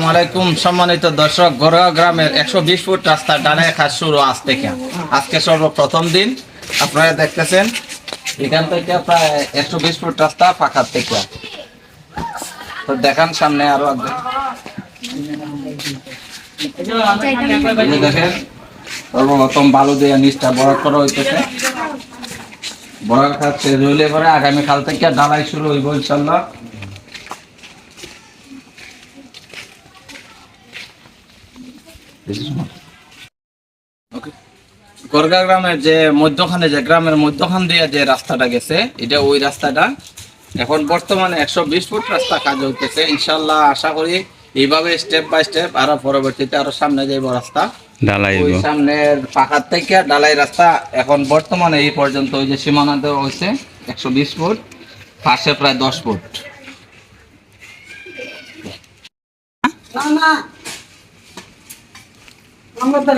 আসসালামু আলাইকুম সম্মানিত দর্শক, গড়গাঁও গ্রামের 120 ফুট রাস্তা ডানে কাজ শুরু আজ থেকে। আজকে সর্বপ্রথম দিন আপনারা দেখতেছেন, এখান থেকে প্রায় 120 ফুট রাস্তা পাকার থেকে। তো দেখান সামনে আরো দেখেন, সর্বপ্রথম বালু দিয়ে নিচটা বড় করা হইতেছে। বড় কাজ শেষ হইলে পরে আগামীকাল থেকে ঢালাই শুরু হইব ইনশাল্লাহ। গড়গাঁও গ্রামের যে মধ্যখানে, যে গ্রামের মধ্যখান দিয়ে যে রাস্তাটা গেছে, এটা ওই রাস্তাটা। এখন বর্তমানে 120 ফুট রাস্তা কাজ হইতেছে। ইনশাল্লাহ আশা করি এইভাবে স্টেপ বাই স্টেপ আরো পরবর্তীতে আরো সামনে যাইব রাস্তা ঢালাই, ওই সামনের পাকার থেকে ঢালাই রাস্তা। এখন বর্তমানে এই পর্যন্ত ওই যে সীমানা দেওয়া হয়েছে 120 ফুট, পাশে প্রায় 10 ফুট। আমরা তো